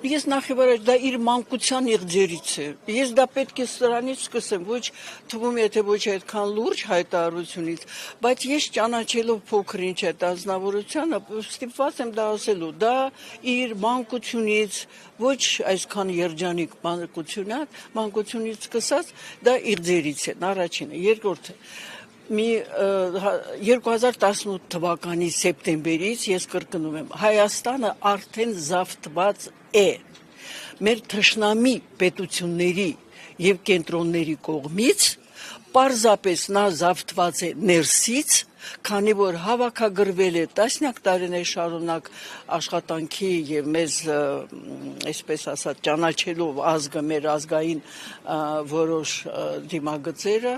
Ես նախևառաջ դա իր մանկության իղձերից է։ Ես դա պետք է սրանից սկսեմ, ոչ թվում է թե ոչ այդքան լուրջ հայտարարությունից, բայց ես ճանաչելով փոքր ինչ այդ ազնվորությանը, ստիպված եմ դա ասելու, դա իր մանկությունից, ոչ այսքան երջանիկ մանկությունից սկսած, դա իղձերից է, առաջինը, երկրորդը։ 2018 թվականի սեպտեմբերից ես կրկնում եմ, Հայաստանը արդեն զավթված է մեր թշնամի պետությունների եւ կենտրոնների կողմից, պարզապես նա զավթված է ներսից, քանի որ հավաքագրվել է տասնյակ տարիներ շարունակ աշխատանքի եւ մեզ այսպես ասած ճանաչելով ազգը մեր ազգային որոշ դիմագծերը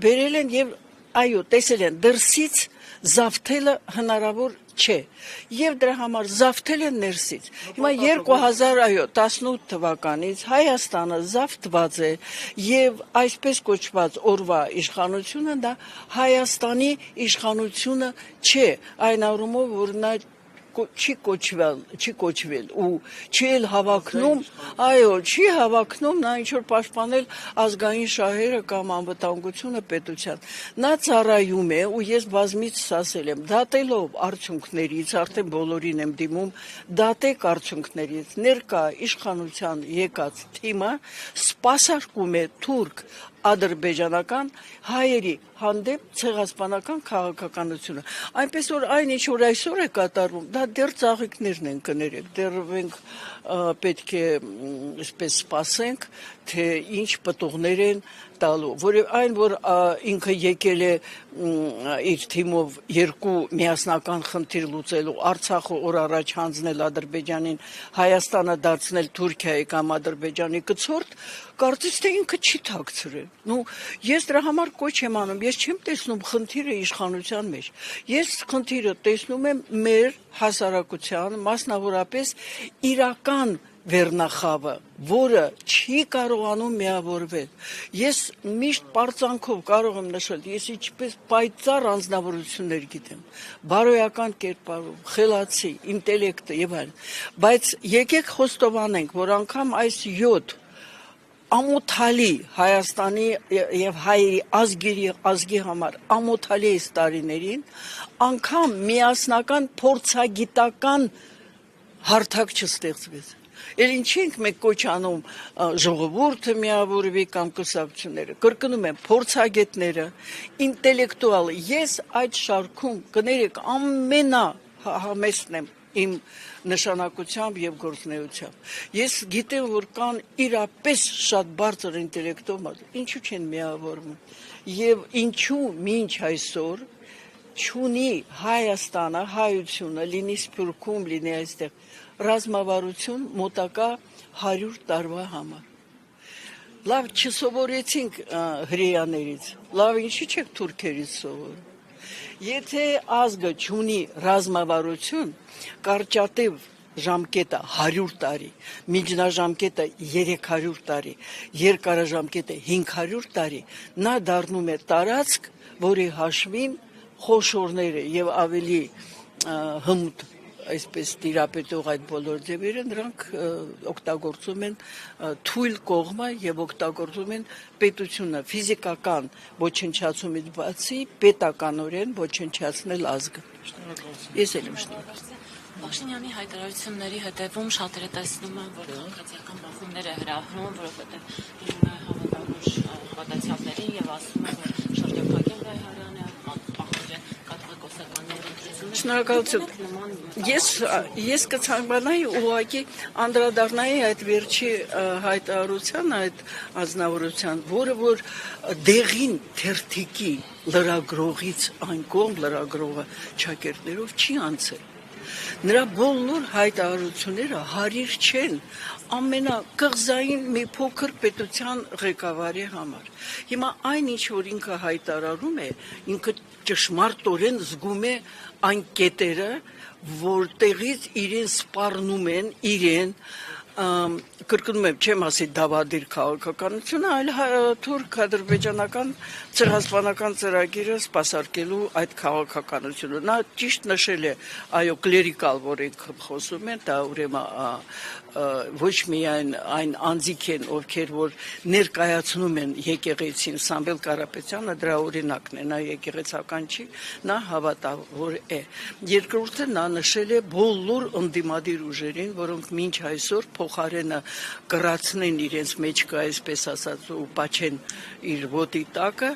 բերել են եւ այո տեսել են դրսից զավթելը հնարավոր չէ եւ դրա համար զավթել են ներսից հիմա 2018 թվականից Հայաստանը զավթված է եւ այսպես կոչված օրվա իշխանությունը դա Հայաստանի իշխանությունը չէ այն առումով որ նա չի կոչվել ու չի էլ հավակնում, այո, չի հավակնում նա ինչ որ պաշտպանել ազգային շահերը կամ անվտանգությունը պետության։ Նա ծառայում է ու ես բազմիցս ասել եմ, դատելով արդյունքներից, արդեն բոլորին եմ դիմում, դատեք արդյունքներից, ներկա իշխանության եկած թիմը սպասարկում է թուրք ադրբեջանական հայերի հանդեպ ցեղասպանական քաղաքականությունը։ Այնպես որ այն ինչ որ այսօր է կատարվում, դա դեռ ծաղիկներն են կներեք, դեռ մենք պետք է այսպես սպասենք, թե ինչ պտուղներ են տալու, որը այն որ ինքը եկել է իր թիմով երկու միասնական խնդիր լուծելու, Արցախը օր առաջ հանձնել Ադրբեջանին, Հայաստանը դարձնել Թուրքիայի կամ Ադրբեջանի կցորդ, կարծես թե ինքը չի թաքցրել։ Ну, ես դրա համար կոչ եմ անում, ես չեմ տեսնում խնդիրը իշխանության մեջ։ Ես խնդիրը տեսնում եմ մեր հասարակության, մասնավորապես իրական վերնախավը, որը չի կարողանում միավորվել։ Ես միշտ պարծանքով կարող եմ նշել, ես ինչպես պայծառ անձնավորություններ գիտեմ, բարոյական կերպարով, խելացի, ինտելեկտը եւ այլն, բայց եկեք խոստովանենք, որ անգամ այս 7 ամոթալի Հայաստանի եւ հայերի ազգի համար ամոթալի այս տարիներին անգամ միասնական փորձագիտական հարթակ չստեղծվեց։ Էլ ինչի ենք մենք կոչ անում ժողովուրդը միավորվի կամ կուսակցությունները, կրկնում եմ, փորձագետները, ինտելեկտուալը, ես այդ շարքում կներեք ամենահամեստն եմ իմ նշանակությամբ եւ գործունեությամբ։ Ես գիտեմ, որ կան իրապես շատ բարձր ինտելեկտուալ, ինչու չեն միավորվում եւ ինչու մինչ այսօր չունի Հայաստանը, հայությունը, լինի Սփյուռքում, լինի այստեղ ռազմավարություն մոտակա 100 տարվա համար։ Լավ չսովորեցինք հրեաներից, լավ ինչի՞ չեք թուրքերից սովորում։ Եթե ազգը չունի ռազմավարություն, կարճատև ժամկետը 100 տարի, միջնաժամկետը 300 տարի, երկարաժամկետը 500 տարի, նա դառնում է տարածք, որի հաշվին խոշորները եւ ավելի հմուտ այսպես տիրապետող այդ բոլոր ձևերը նրանք օգտագործում են թույլ կողմը եւ օգտագործում են պետությունը ֆիզիկական ոչնչացումից բացի պետականորեն ոչնչացնել ազգը։ Ես էլ եմ շնորհակալ։ Փաշինյանի հայտարարությունների հետևում շատերը տեսնում են, որ քաղաքացիական բախումներ է հրահրում, որովհետև հավատացյալներին եւ ասում են, որ շրջափակեն Բայհարյանը, աղջիկը կաթողիկոսականների ընտրությունը։ Շնորհակալություն։ Ես կցանկանայի ուղղակի անդրադառնայի այդ վերջի հայտարարությանը, այդ ազնվորության, որը որ դեղին թերթիկի լրագրողից այն կողմ լրագրողը ճակերտներով չի անցել։ Նրա բոլոր հայտարարությունները հարիր չեն ամենակղզային մի փոքր պետության ղեկավարի համար։ Հիմա այն ինչ որ ինքը հայտարարում է, ինքը ճշմարտորեն զգում է այն կետերը, որտեղից իրեն սպառնում են իրեն կրկնում եմ, չեմ ասի դավադիր քաղաքականությունը, այլ թուրք-ադրբեջանական ցեղասպանական ծրագիրը սպասարկելու այդ քաղաքականությունը։ Նա ճիշտ նշել է, այո, կլերիկալ, որ ենք խոսում են, դա ուրեմն ոչ միայն այն անձիկ են, ովքեր որ ներկայացնում են եկեղեցին, Սամվել Կարապետյանը դրա օրինակն է, նա եկեղեցական չի, նա հավատավոր է։ Երկրորդը նա նշել է բոլոր ընդդիմադիր ուժերին, որոնք մինչ այսօր փոխարենը կրացնեն իրենց մեջքը, այսպես ասած, ու պաչեն իր ոտի տակը,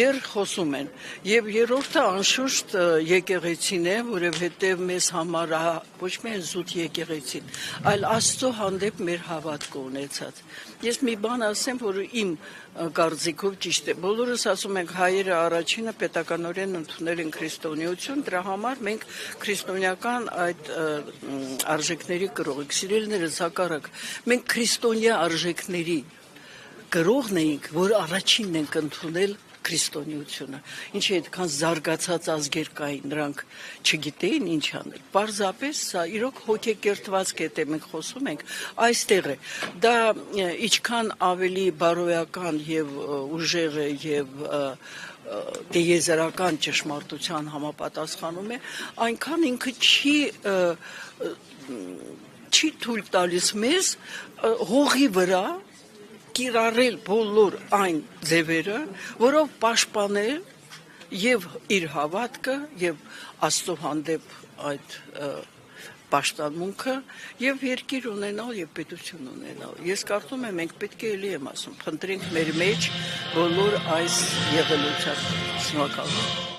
դեռ խոսում են։ Եվ երրորդը անշուշտ եկեղեցին է, որովհետև մեզ համար ոչ միայն զուտ եկեղեցին, այլ Աստծո հանդեպ մեր հավատքը ունեցած։ Ես մի բան ասեմ, որ իմ կարծիքով ճիշտ է։ Բոլորս ասում ենք հայերը առաջինը պետականորեն ընդունել են քրիստոնեություն, դրա համար մենք քրիստոնեական այդ արժեքների կրող ենք, սիրելիներս հակառակ, մենք քրիստոնյա արժեքների կրողն էինք, որ առաջինն ենք ընդունել քրիստոնեությունը։ Ինչի այդքան զարգացած ազգեր կային, նրանք չգիտեին ինչ անել։ Պարզապես սա իրոք հոգեկերտված կետ է, մենք խոսում ենք, այստեղ է։ Դա ինչքան ավելի բարոյական եւ ուժեղ է եւ տիեզերական ճշմարտության համապատասխանում է, այնքան ինքը չի թույլ տալիս մեզ հողի վրա կիրառել բոլոր այն ձևերը, որով պաշտպանել եւ իր հավատքը եւ Աստծո հանդեպ այդ պաշտամունքը եւ երկիր ունենալ եւ պետություն ունենալ։ Ես կարծում եմ մենք պետք է էլի եմ ասում, փնտրենք մեր մեջ բոլոր այս եղելության։ Շնորհակալ եմ։